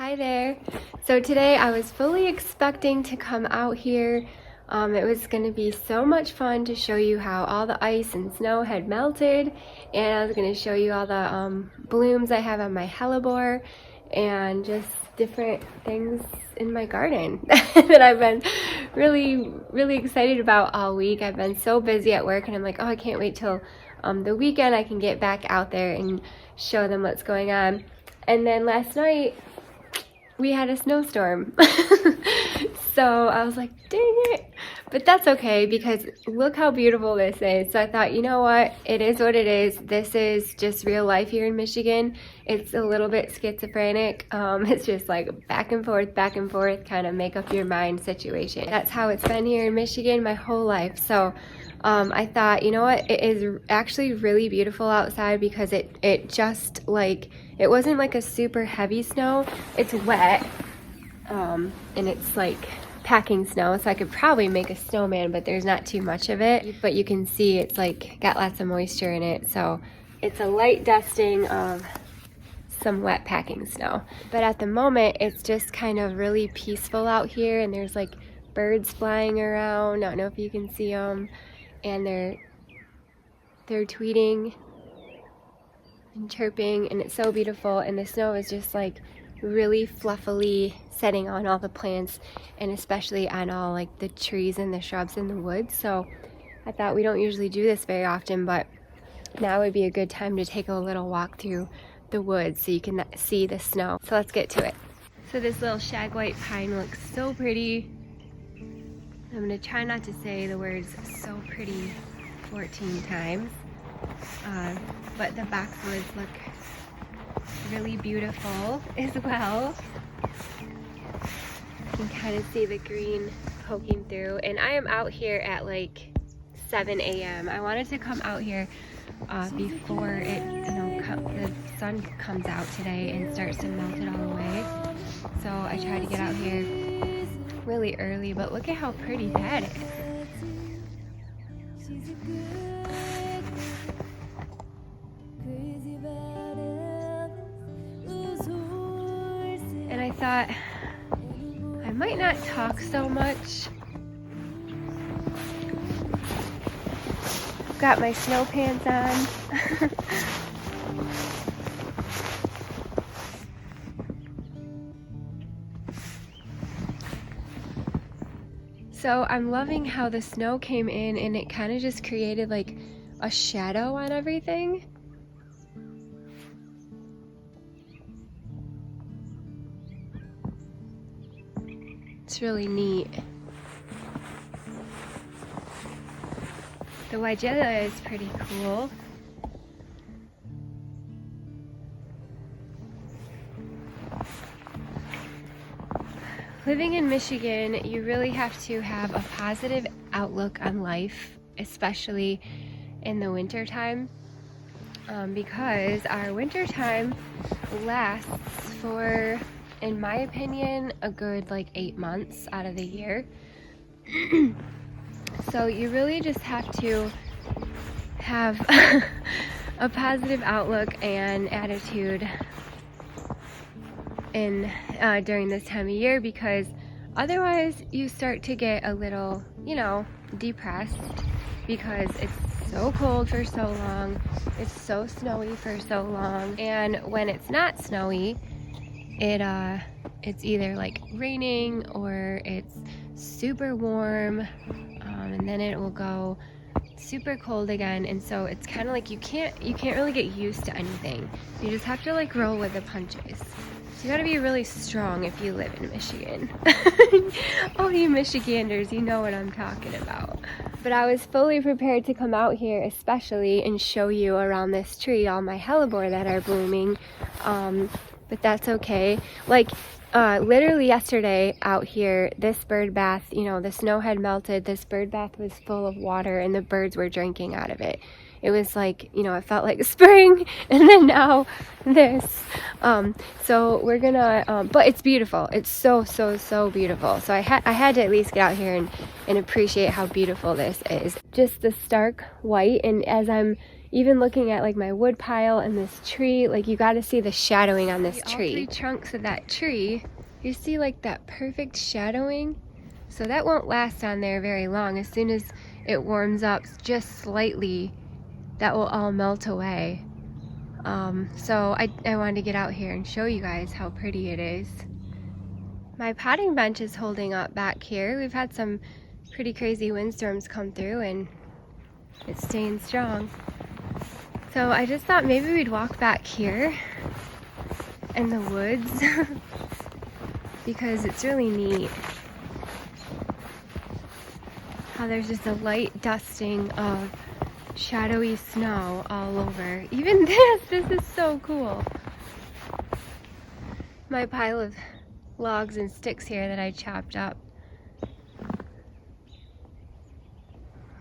Hi there. So today I was fully expecting to come out here. It was going to be so much fun to show you how all the ice and snow had melted, and I was going to show you all the blooms I have on my hellebore and just different things in my garden that I've been really excited about all week. I've been so busy at work and I'm like, oh, I can't wait till the weekend I can get back out there and show them what's going on. And then last night we had a snowstorm. So I was like, dang it. But that's okay because look how beautiful this is. So I thought, you know what? It is what it is. This is just real life here in Michigan. It's a little bit schizophrenic. It's just like back and forth, kind of make up your mind situation. That's how it's been here in Michigan my whole life. So I thought, you know what? It is actually really beautiful outside because it just like, it wasn't like a super heavy snow. It's wet, and it's like packing snow, so I could probably make a snowman, but there's not too much of it. But you can see it's like got lots of moisture in it, so it's a light dusting of some wet packing snow. But at the moment, it's just kind of really peaceful out here, and there's like birds flying around. I don't know if you can see them, and they're tweeting and chirping, and it's so beautiful, and the snow is just like really fluffily setting on all the plants and especially on all like the trees and the shrubs in the woods. So I thought, we don't usually do this very often, but now would be a good time to take a little walk through the woods so you can see the snow. So let's get to it. So this little shag white pine looks so pretty. I'm gonna try not to say the words so pretty 14 times. But the boxwoods look really beautiful as well. You can kind of see the green poking through, and I am out here at like 7 a.m. I wanted to come out here before it, the sun comes out today and starts to melt it all away. So I tried to get out here really early, but look at how pretty that is. And I thought I might not talk so much. Got my snow pants on. So I'm loving how the snow came in and it kind of just created like a shadow on everything. It's really neat. The Weigela is pretty cool. Living in Michigan, you really have to have a positive outlook on life, especially in the winter time, because our winter time lasts for, in my opinion, a good like 8 months out of the year. So you really just have to have a positive outlook and attitude in during this time of year, because otherwise you start to get a little, depressed because it's so cold for so long, it's so snowy for so long, and when it's not snowy, it's either like raining or it's super warm, and then it will go super cold again. And so it's kind of like you can't really get used to anything. You just have to like roll with the punches. So you got to be really strong if you live in Michigan. All you Michiganders, you know what I'm talking about. But I was fully prepared to come out here especially and show you around this tree all my hellebore that are blooming. But that's okay. Like literally yesterday out here, this bird bath, the snow had melted, this bird bath was full of water and the birds were drinking out of it. It was like, it felt like spring, and then now this. So we're gonna, but it's beautiful. It's so beautiful. So I had to at least get out here and appreciate how beautiful this is. Just the stark white, and as I'm even looking at like my wood pile and this tree, like you got to see the shadowing on this tree. All three trunks of that tree, you see like that perfect shadowing. So that won't last on there very long. As soon as it warms up just slightly, that will all melt away. So I wanted to get out here and show you guys how pretty it is. My potting bench is holding up back here. We've had some pretty crazy windstorms come through and it's staying strong. So I just thought maybe we'd walk back here in the woods because it's really neat how there's just a light dusting of shadowy snow all over. Even this is so cool. My pile of logs and sticks here that I chopped up.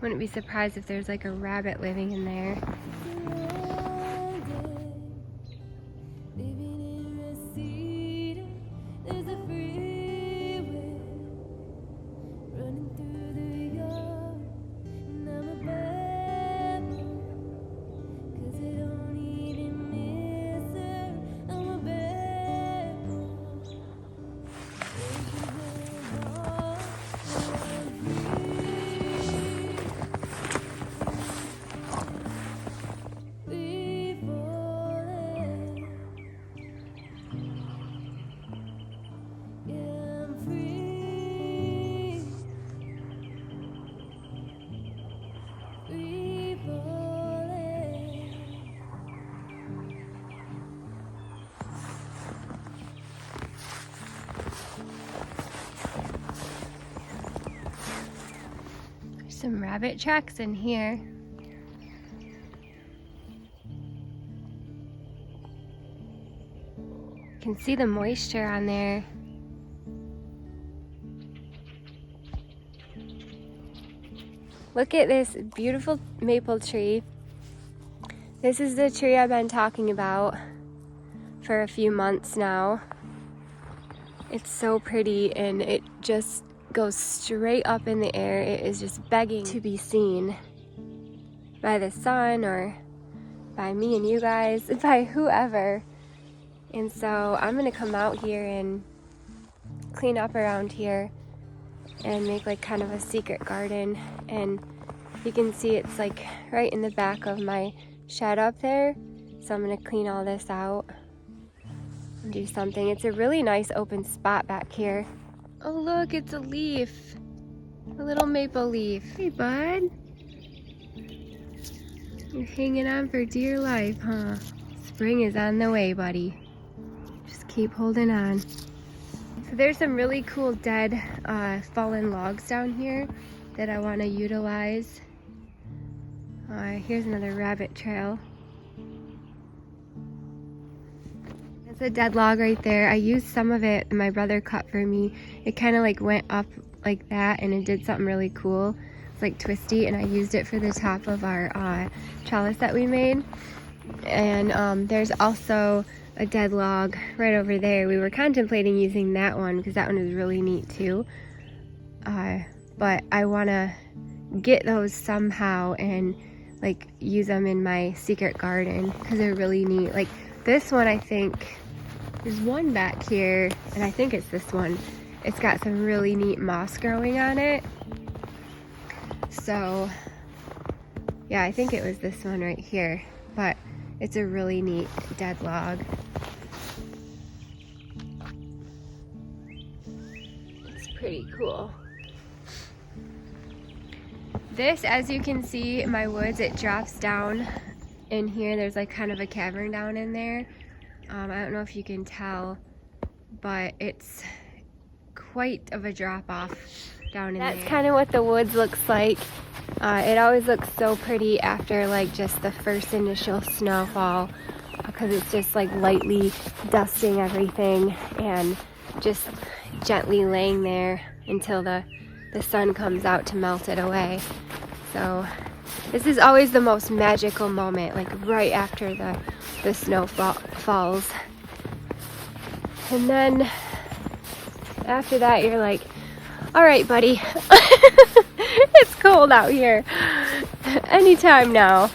Wouldn't be surprised if there's like a rabbit living in there. Some rabbit tracks in here. You can see the moisture on there. Look at this beautiful maple tree. This is the tree I've been talking about for a few months now. It's so pretty and it just goes straight up in the air. It is just begging to be seen by the sun or by me and you guys, by whoever. And so I'm gonna come out here and clean up around here and make like kind of a secret garden. And you can see it's like right in the back of my shed up there. So I'm gonna clean all this out and do something. It's a really nice open spot back here. Oh look, it's a leaf. A little maple leaf. Hey bud. You're hanging on for dear life, huh? Spring is on the way, buddy. Just keep holding on. So there's some really cool dead fallen logs down here that I want to utilize. Here's another rabbit trail. That's a dead log right there. I used some of it my brother cut for me. It kind of like went up like that and it did something really cool. It's like twisty, and I used it for the top of our trellis that we made. And there's also a dead log right over there. We were contemplating using that one because that one is really neat too. But I want to get those somehow and like use them in my secret garden because they're really neat. Like this one, I think there's one back here, and I think it's this one. It's got some really neat moss growing on it. So yeah, I think it was this one right here, but it's a really neat dead log. It's pretty cool. This, as you can see in my woods, it drops down in here. There's like kind of a cavern down in there. I don't know if you can tell, but it's quite of a drop off down in there. That's kind of what the woods looks like. It always looks so pretty after like just the first initial snowfall because it's just like lightly dusting everything and just gently laying there until the sun comes out to melt it away. So this is always the most magical moment, like right after the snow falls. And then after that you're like, all right, buddy, it's cold out here anytime now.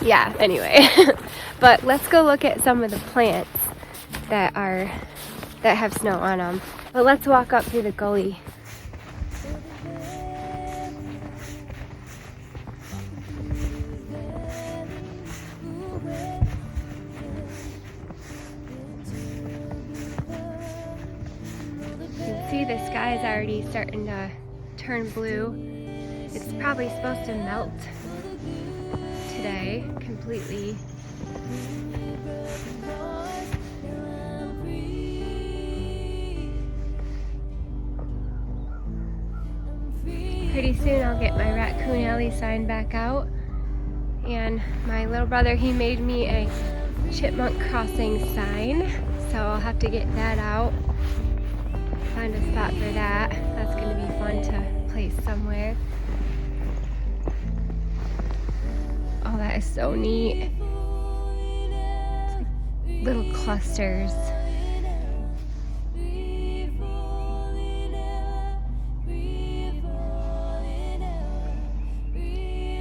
Yeah, anyway. But let's go look at some of the plants that have snow on them. But let's walk up through the gully. You can see the sky is already starting to turn blue. It's probably supposed to melt today completely. Pretty soon I'll get my Raccoon Alley sign back out, and my little brother, he made me a Chipmunk Crossing sign, so I'll have to get that out, find a spot for that. That's going to be fun to place somewhere. Oh, that is so neat. It's like little clusters.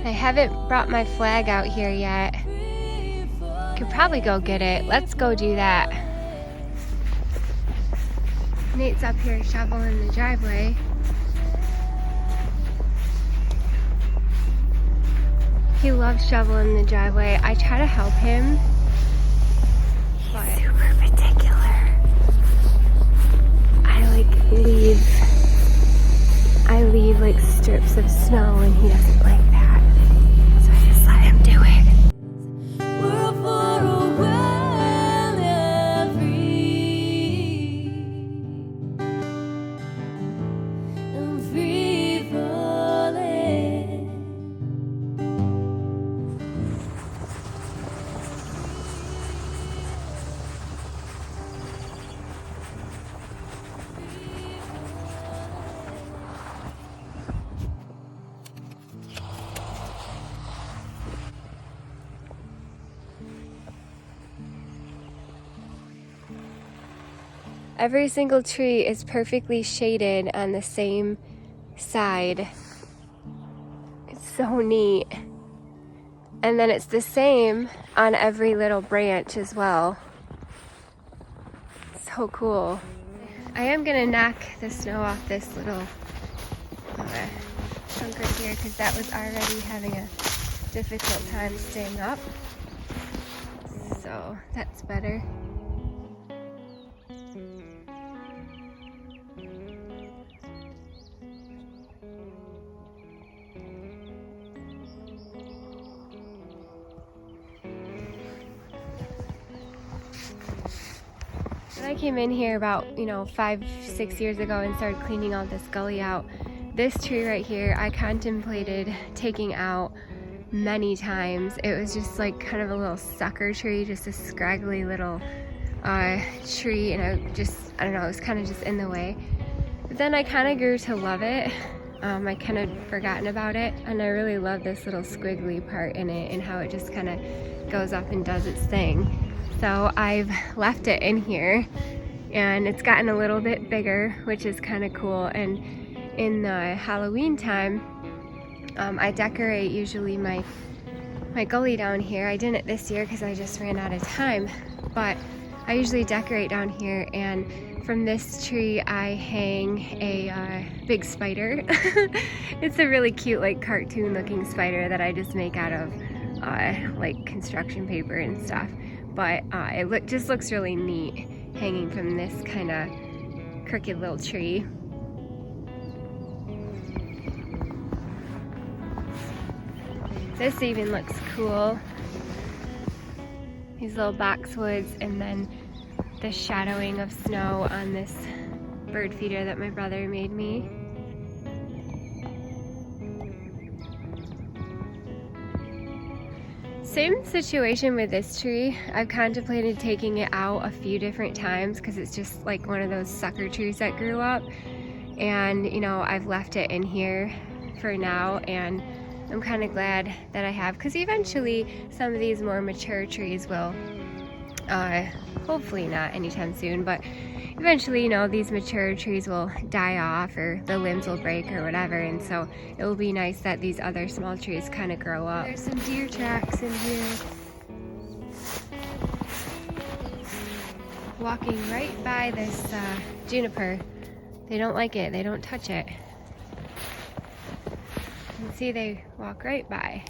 I haven't brought my flag out here yet. Could probably go get it. Let's go do that. Nate's up here shoveling the driveway. He loves shoveling the driveway. I try to help him, but he's super particular. I leave like strips of snow and he doesn't like that. So I just let him do it. Every single tree is perfectly shaded on the same side. It's so neat. And then it's the same on every little branch as well. So cool. I am gonna knock the snow off this little chunk right here because that was already having a difficult time staying up. So that's better. When I came in here about 5-6 years ago and started cleaning all this gully out, this tree right here I contemplated taking out many times. It was just like kind of a little sucker tree, just a scraggly little tree, and I don't know, it was kind of just in the way. But then I kind of grew to love it. I kind of forgotten about it, and I really love this little squiggly part in it and how it just kind of goes up and does its thing. So I've left it in here, and it's gotten a little bit bigger, which is kind of cool. And in the Halloween time, I decorate usually my gully down here. I didn't this year because I just ran out of time, but I usually decorate down here, and from this tree I hang a big spider. It's a really cute, like, cartoon looking spider that I just make out of like construction paper and stuff. But it just looks really neat hanging from this kind of crooked little tree. This even looks cool. These little boxwoods, and then the shadowing of snow on this bird feeder that my brother made me. Same situation with this tree. I've contemplated taking it out a few different times because it's just like one of those sucker trees that grew up, and I've left it in here for now, and I'm kind of glad that I have, because eventually some of these more mature trees will hopefully not anytime soon, but eventually, you know, these mature trees will die off or the limbs will break or whatever, and so it will be nice that these other small trees kind of grow up. There's some deer tracks in here. Walking right by this juniper. They don't like it, they don't touch it. You can see they walk right by.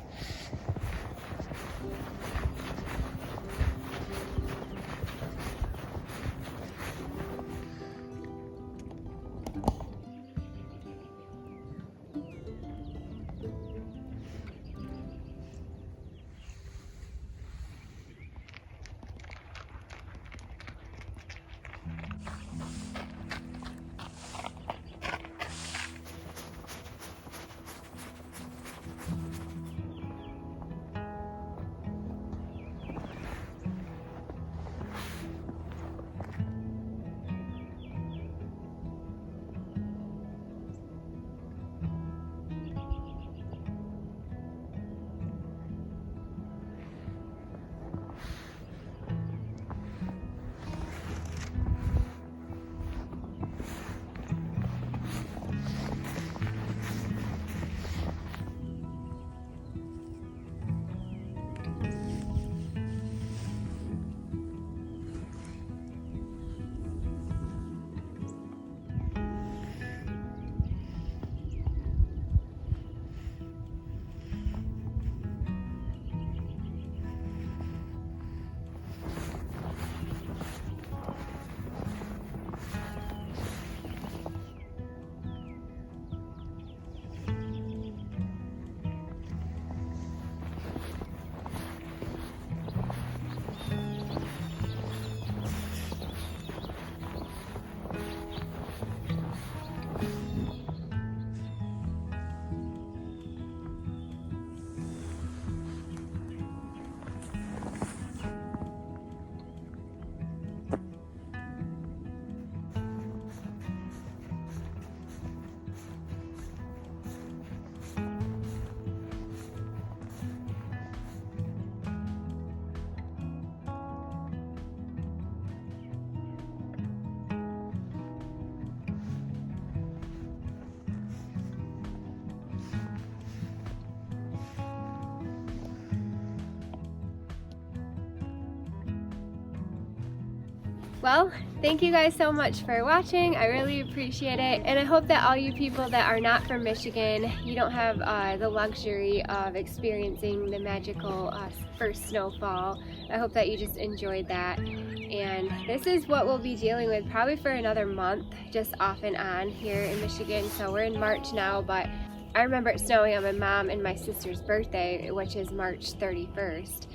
Well, thank you guys so much for watching. I really appreciate it. And I hope that all you people that are not from Michigan, you don't have the luxury of experiencing the magical first snowfall. I hope that you just enjoyed that. And this is what we'll be dealing with probably for another month, just off and on here in Michigan. So we're in March now, but I remember it snowing on my mom and my sister's birthday, which is March 31st.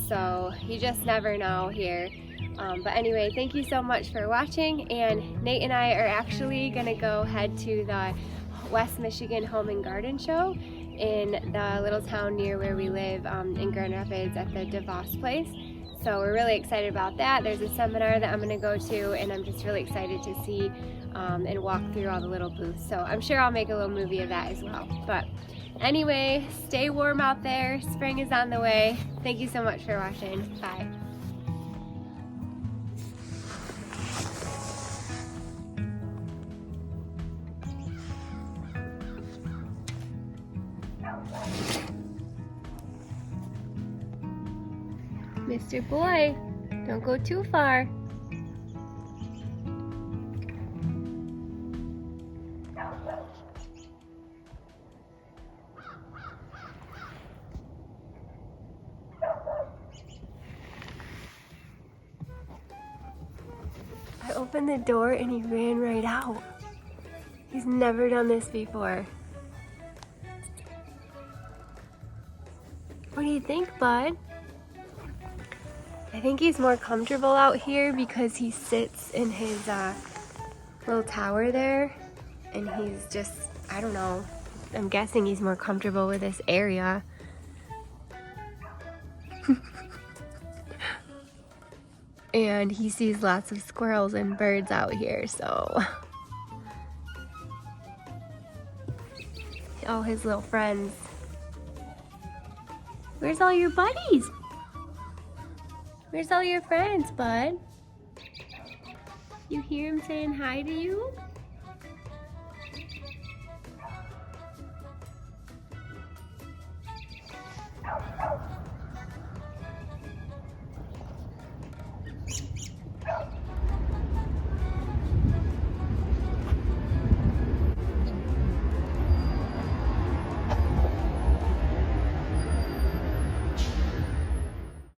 So you just never know here. But anyway, thank you so much for watching, and Nate and I are actually gonna go head to the West Michigan Home and Garden Show in the little town near where we live in Grand Rapids at the DeVos place. So we're really excited about that. There's a seminar that I'm gonna go to, and I'm just really excited to see and walk through all the little booths. So I'm sure I'll make a little movie of that as well. But anyway, stay warm out there. Spring is on the way. Thank you so much for watching. Bye. Mr. Boy, don't go too far. I opened the door and he ran right out. He's never done this before. What do you think, bud? I think he's more comfortable out here because he sits in his little tower there, and he's just, I don't know, I'm guessing he's more comfortable with this area. And he sees lots of squirrels and birds out here, so all his little friends. Where's all your buddies? Where's all your friends, bud? You hear him saying hi to you?